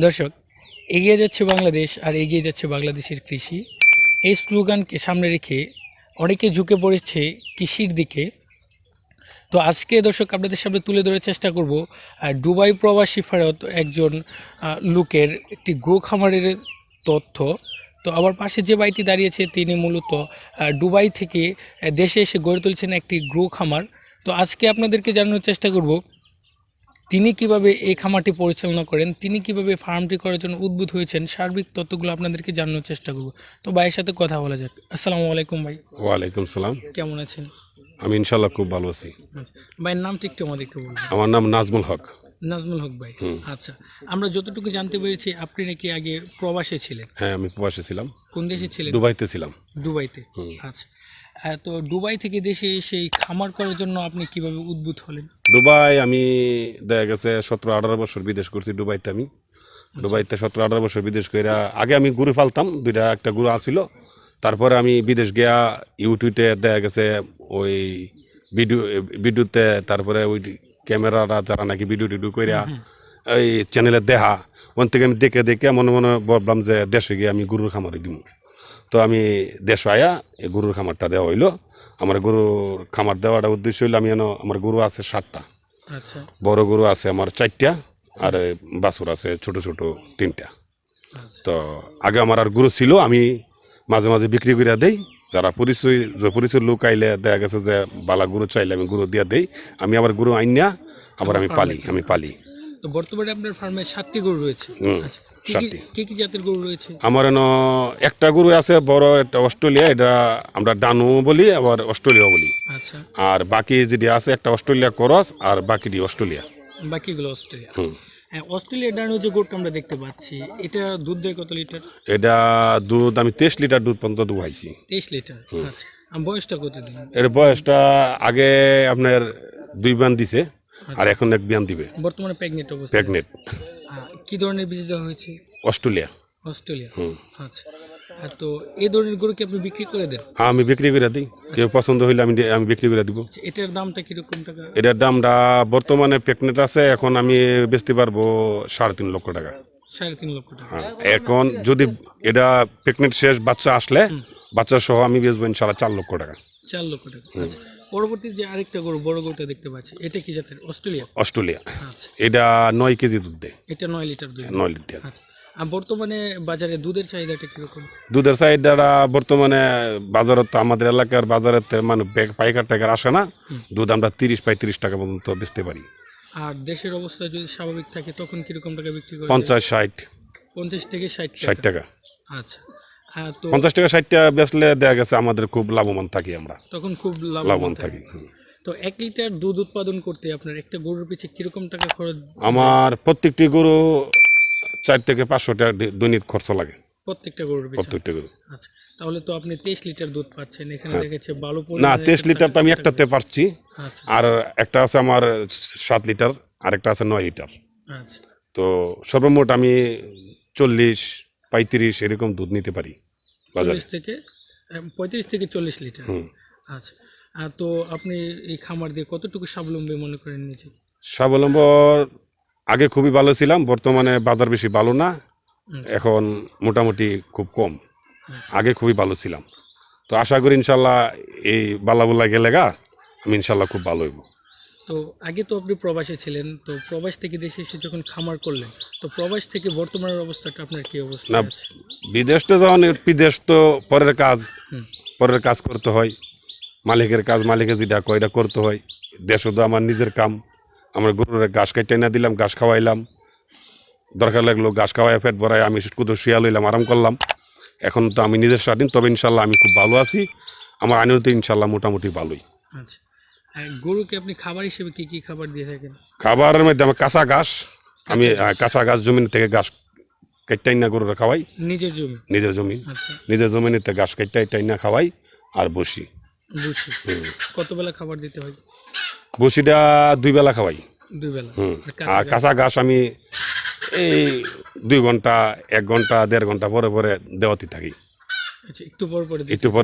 দর্শক, এগিয়ে যাচ্ছে বাংলাদেশ আর এগিয়ে যাচ্ছে বাংলাদেশের কৃষি। এই স্লোগানকে সামনে রেখে অনেকে ঝুঁকে পড়েছে কৃষির দিকে। তো আজকে দর্শক আপনাদের সামনে তুলে ধরার চেষ্টা করব দুবাই প্রবাসী ফেরত একজন লোকের একটি গো খামারের তথ্য। তো আমার পাশে যে ভাইটি দাঁড়িয়েছে তিনি মূলত দুবাই থেকে দেশে এসে গড়ে তুলছেন একটি গো খামার। তো আজকে আপনাদেরকে জানানোর চেষ্টা করব তিনি কিভাবে এই খামারটি পরিচালনা করেন, তিনি কিভাবে ফার্মটি করার জন্য উদ্বুদ্ধ হয়েছেন, সার্বিক তথ্যগুলো আপনাদেরকে জানানোর চেষ্টা করব। তো ভাইয়ের সাথে কথা বলা যাক। আসসালামু আলাইকুম ভাই। ওয়ালাইকুম সালাম। কেমন আছেন? আমি ইনশাল্লাহ খুব ভালো আছি। ভাইয়ের নামটা একটু আমাদেরকে বলুন। আমার নাম নাজমুল হক। নাজমুল হক ভাই। আচ্ছা, আমরা যতটুকু জানতে পেরেছি আপনি নাকি আগে প্রবাসে ছিলেন। হ্যাঁ, আমি প্রবাসে ছিলাম। কোন দেশে ছিলেন? দুবাইতে ছিলাম। দুবাইতে। আচ্ছা, তো দুবাই থেকে দেশে এসে খামার করার জন্য আপনি কিভাবে উদ্বুদ্ধ হলেন? দুবাই আমি দেখা গেছে 17-18 বছর বিদেশ করছি দুবাইতে। আমি দুবাইতে 17-18 বছর বিদেশ করে আগে আমি গরু পালতাম, একটা গরু আসছিল। তারপরে আমি বিদেশ গিয়া ইউটিউবে দেখা গেছে ওই ভিডিওতে, তারপরে ওই ক্যামেরারা যারা নাকি ভিডিও টিডিও কইরা ওই চ্যানেলে দেখা, ওন থেকে আমি দেখে দেখে মনে মনে ভাবলাম যে দেশে গিয়ে আমি গরুর খামারে দিব। তো আমি দেশ আয়া এই গরুর খামারটা দেওয়া হইলো। আমার গরুর খামার দেওয়াটা উদ্দেশ্য হইলো, আমি আমার গরু আছে 7টা। আচ্ছা, বড় গরু আছে আমার 4টা, আর বাছুর আছে ছোট ছোট 3টা। তো আগে আমার আর গরু ছিল, আমি মাঝে মাঝে বিক্রি করে দেই। যারা পরিচয় লোক আইলে দেখা গেছে যে বালা গরু চাইলে আমি গরু দিয়ে দেই। আমি আবার গরু আইনা আবার আমি পালি। তো বর্তমানে আপনার ফার্মে 7টি গরু রয়েছে। আচ্ছা, 7টি। কি জাতের গরু রয়েছে? আমার একটা গরু আছে বড়, একটা অস্ট্রেলিয়া, এটা আমরা ডানু বলি, আবার অস্ট্রেলিয়া বলি। আচ্ছা, আর বাকি যেটি আছে একটা অস্ট্রেলিয়া ক্রস, আর বাকিটি অস্ট্রেলিয়া। বাকিগুলো অস্ট্রেলিয়া। হ্যাঁ, অস্ট্রেলিয়া ডানো যে গরুটা আমরা দেখতে পাচ্ছি, এটা দুধ দেয় কত লিটার? এটা দুধ আমি 23 লিটার দুধ পর্যন্ত দুহাইছি। 23 লিটার। আচ্ছা, আর বয়সটা কতদিন? এর বয়সটা আগে আপনার 2 বিয়ান দিছে, আর এখন 1 বিয়ান দিবে। বর্তমানে প্রেগনেন্ট অবস্থা। প্রেগনেন্ট। কি ধরনের বীজ দেওয়া হয়েছে? অস্ট্রেলিয়া। অস্ট্রেলিয়া। আচ্ছা, তো এই ধরনের গরু কি আপনি বিক্রি করে দেন? হ্যাঁ, আমি বিক্রি করে দিই। কেউ পছন্দ হইলে আমি বিক্রি করে দিব। এটার দামটা কিরকম টাকা? এটার দামটা বর্তমানে প্রেগনেন্ট আছে, এখন আমি বেচতে পারবো 3.5 লক্ষ টাকা। 3.5 লক্ষ টাকা। হ্যাঁ, এখন যদি এটা প্রেগনেন্ট শেষ বাচ্চা আসলে, বাচ্চা সহ আমি বেচবো ইনশাল্লাহ 4 লক্ষ টাকা। 4 লক্ষ টাকা। আচ্ছা, পরবর্তী যে আরেকটা গরু, বড় গরুটা দেখতে পাচ্ছি, এটা কি জাতের? অস্ট্রেলিয়া। অস্ট্রেলিয়া। আচ্ছা, এটা 9 কেজি দুধ দেয়। এটা 9 লিটার দুধ। 9 লিটার। আচ্ছা, আর বর্তমানে বাজারে দুধের চাহিদাটা কিরকম? দুধের চাহিদাটা বর্তমানে বাজারত, আমাদের এলাকার বাজারের মানে পাইকার টাকার আসে না। দুধ আমরা 30-35 টাকা পর্যন্ত বেচতে পারি। আর দেশের অবস্থা যদি স্বাভাবিক থাকে তখন কিরকম টাকা বিক্রি করে? 50-60। 50 থেকে 60 টাকা। আচ্ছা, তো 50 টাকা 60 টাকা বেচলে দেখা গেছে আমাদের খুব লাভবান থাকি, আমরা তখন খুব লাভবান থাকি। তো 1 লিটার দুধ উৎপাদন করতে আপনার একটা গরুর পিছে কিরকম টাকা খরচ? আমার প্রত্যেকটি গরু 4 থেকে 500 টাকা দৈনিক খরচ লাগে প্রত্যেকটা গরুর পিছে? প্রত্যেকটা গরু। আচ্ছা, তাহলে তো আপনি 23 লিটার দুধ পাচ্ছেন। এখানে দেখেছে ভালো না, পরিমাণে 23 লিটার তো আমি একটাতে পারছি। আচ্ছা, আর একটা আছে আমার 7 লিটার, আর একটা আছে 9 লিটার। আচ্ছা, তো সর্বমোট আমি 40-35 এরকম দুধ নিতে পারি বাজারে। 35 থেকে 40 লিটার। আচ্ছা, তো আপনি এই খামার দিয়ে কতটুকু স্বাবলম্বী মনে করেন নিজে? স্বাবলম্বর আগে খুবই ভালো ছিলাম, বর্তমানে বাজার বেশি ভালো না, এখন মোটামুটি খুব কম। আগে খুবই ভালো ছিলাম। তো আশা করি ইনশাল্লাহ এই বাল্লা গেলে আমি ইনশাল্লাহ খুব ভালো হইব। তো আগে তো আপনি প্রবাসে ছিলেন, তো প্রবাস থেকে দেশে এসে যখন খামার করলেন, তো প্রবাস থেকে বর্তমানের অবস্থাটা আপনার কি অবস্থা? না, বিদেশটা যখন, বিদেশ তো পরের কাজ করতে হয়। মালিকের কাজ মালিকে যেটা কয় এটা করতে হয়। দেশও তো আমার নিজের কাম। আমার গরুর ঘাস কেটে না দিলাম, ঘাস খাওয়াইলাম, দরকার লাগলো ঘাস খাওয়াই পেট ভরাই আমি শুধু শুয়া লইলাম, আরাম করলাম। এখন তো আমি নিজের স্বাধীন, তবে ইনশাল্লাহ আমি খুব ভালো আছি। আমার আইনও তো ইনশাল্লাহ মোটামুটি ভালোই। আচ্ছা, গরুকে আপনি খাবার হিসেবে কি কি খাবার দিয়ে থাকেন? খাবারের মধ্যে আমার কাঁচা ঘাস, আমি কাঁচা ঘাস জমিন থেকে ঘাস কেটে না গরুরা খাওয়াই। নিজের জমি? নিজের জমিন। আচ্ছা, নিজের জমিনেতে ঘাস কেটে না খাওয়াই, আর বসি। বুঝছি। কত বেলা খাবার দিতে হয়? বসিটা 2 বেলা খাওয়াই। 2 বেলা। আর কাঁচা ঘাস আমি এই 2 ঘন্টা, 1 ঘন্টা, 1.5 ঘন্টা পরে পরে দেওয়াতে থাকি। আচ্ছা, একটু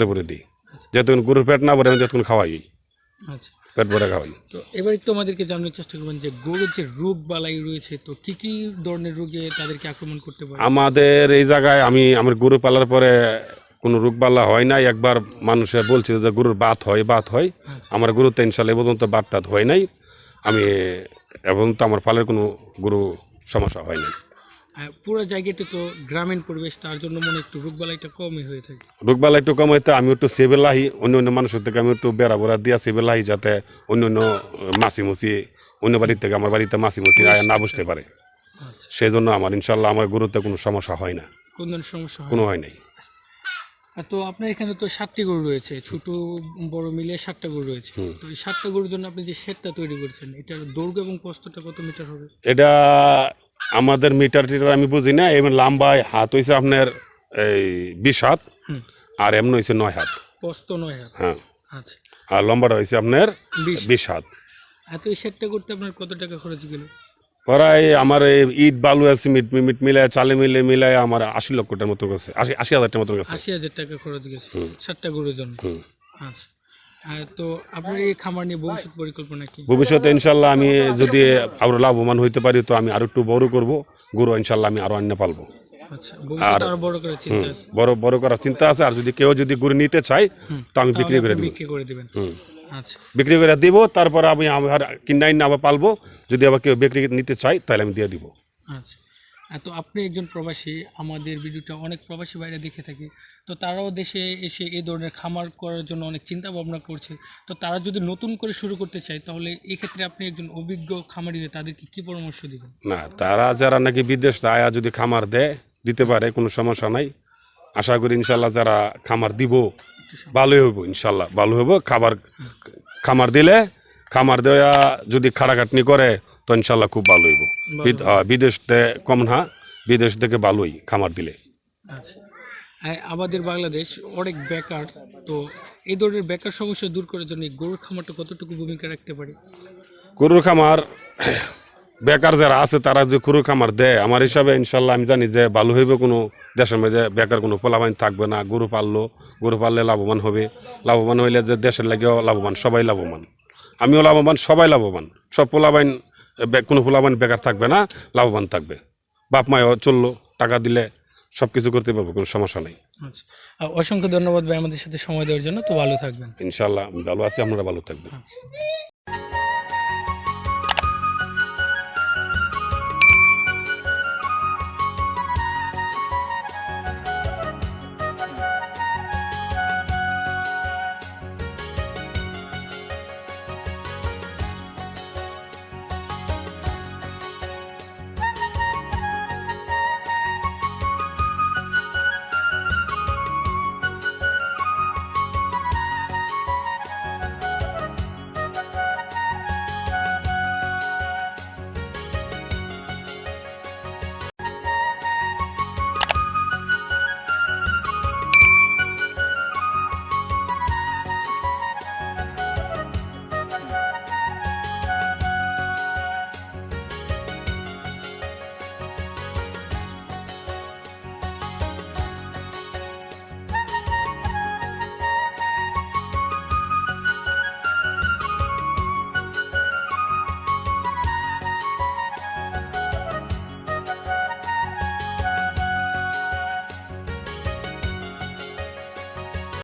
পরে দিই। যতক্ষণ গরুর পেট না ভরে আমি ততক্ষণ খাওয়াই। আচ্ছা, পেট ভরে খাওয়াই। তো এবার একটু আমাদেরকে জানার চেষ্টা করবেন যে গরুর যে রোগ বালাই রয়েছে, তো কি কি ধরনের রোগে তাদেরকে আক্রমণ করতে পারে? আমাদের এই জায়গায় আমার গরু পালার পরে কোনো রোগবাল্লা হয় নাই। একবার মানুষে বলছে যে গরুর বাত হয়। আচ্ছা, আমার গরুতে ইনশাল্লাহ এ পর্যন্ত বাত টাত হয় নাই। আমি এ পর্যন্ত আমার পালের কোনো গরু সমস্যা হয় নাই। পুরো জায়গাটা তো গ্রামীণ পরিবেশ, তার জন্য মনে হয় একটু রোগ বালাইটা কমই হয়ে থাকে। রোগবাল্লা একটু কম হইতে আমি একটু সেবেলাহি, অন্য মানুষের থেকে আমি একটু বেড়া বেড়া দিয়া সেবেলাহি, যাতে অন্য মাছি মুছি অন্য বাড়ির থেকে আমার বাড়িতে মাছি মুছি আয়া না বসতে পারে। আচ্ছা, সেই জন্য আমার ইনশাল্লাহ আমার গরুতে কোনো সমস্যা হয় না, কোন ধরনের সমস্যা হয় কোনো না? হয় নাই। তো আপনার এখানে তো 7টি গরু রয়েছে, ছোট বড় মিলিয়ে 7টা গরু রয়েছে। তো এই 7টা গরুর জন্য আপনি যে শেডটা তৈরি করেছেন, এটার দৈর্ঘ্য এবং প্রস্থটা কত মিটার হবে? এটা আমাদের মিটার টিটার আমি বুঝি না। এমন লম্বায় হাত হয়েছে আপনার এই 20 হাত, আর এমন হয়েছে 9 হাত। প্রস্থ 9 হাত। হ্যাঁ, আচ্ছা, আর লম্বাটা হয়েছে আপনার 20 হাত। এত এই শেডটা করতে আপনার কত টাকা খরচ গেল? প্রায় আমার এই ইট বালু সিমেন্ট মিমিট মিলায় চালে মিলায় আমার 80 লক্ষটার মতো গেছে, 80,000টার মতো গেছে। 80,000 টাকা খরচ গেছে 7টা গরুর জন্য। আচ্ছা, তো আপনার এই খামার নিয়ে ভবিষ্যৎ পরিকল্পনা কি? ভবিষ্যতে ইনশাল্লাহ আমি যদি আরো লাভবান হইতে পারি, তো আমি আরো একটু বড় করব গরু, ইনশাল্লাহ আমি আরো অন্য পালবো। আচ্ছা, ভবিষ্যতে আরো বড় করার চিন্তা আছে? বড় করার চিন্তা আছে। আর যদি কেউ গরু নিতে চায়, তো আমি বিক্রি করে দিব। বিক্রি করে দিবেন? আচ্ছা, বিক্রি করে দিব, তারপর আমি আমার কিনাই না আবার পালবো। যদি আবার কেউ বিক্রি নিতে চাই, তাহলে আমি দিয়ে দিব। আচ্ছা, তো আপনি একজন প্রবাসী, আমাদের ভিডিওটা অনেক প্রবাসী বাইরে দেখে থাকি, তো তারাও দেশে এসে এই ধরনের খামার করার জন্য অনেক চিন্তা ভাবনা করছে। তো তারা যদি নতুন করে শুরু করতে চায়, তাহলে এই ক্ষেত্রে আপনি একজন অভিজ্ঞ খামারি হয়ে তাদেরকে কি পরামর্শ দিবেন? না, তারা যারা নাকি বিদেশ আয়া যদি খামার দিতে পারে, কোনো সমস্যা নাই। আশা করি ইনশাল্লাহ যারা খামার দিব ভালোই হইব, ইনশাল্লাহ ভালো হইব। খামার দিলে, খামার দেওয়া যদি খাটাখাটনি করে, তো ইনশাল্লাহ খুব ভালো হইব। বিদেশ কম না, বিদেশ থেকে ভালোই খামার দিলে। আচ্ছা, আমাদের বাংলাদেশ অনেক বেকার, তো এই ধরনের বেকার সমস্যা দূর করার জন্য এই গরুর খামারটা কতটুকু ভূমিকা রাখতে পারে? গরুর খামার বেকার যারা আছে, তারা যদি গরুর খামার দেয়, আমার হিসাবে ইনশাল্লাহ আমি জানি যে ভালো হইবে। কোনো দেশের মধ্যে বেকার কোনো পোলাপাইন থাকবে না। গরু পাললে লাভবান হবে। লাভবান হইলে যে দেশের লাগেও লাভবান, সবাই লাভবান, আমিও লাভবান, সবাই লাভবান। সব পোলাপাইন, কোনো পোলাপাইন বেকার থাকবে না, লাভবান থাকবে। বাপ মায়ও চললো, টাকা দিলে সব কিছু করতে পারবো, কোনো সমস্যা নেই। আচ্ছা, অসংখ্য ধন্যবাদ ভাই আমাদের সাথে সময় দেওয়ার জন্য। তো ভালো থাকবেন। ইনশাল্লাহ আমি ভালো আছি, আপনারা ভালো থাকবেন। আচ্ছা।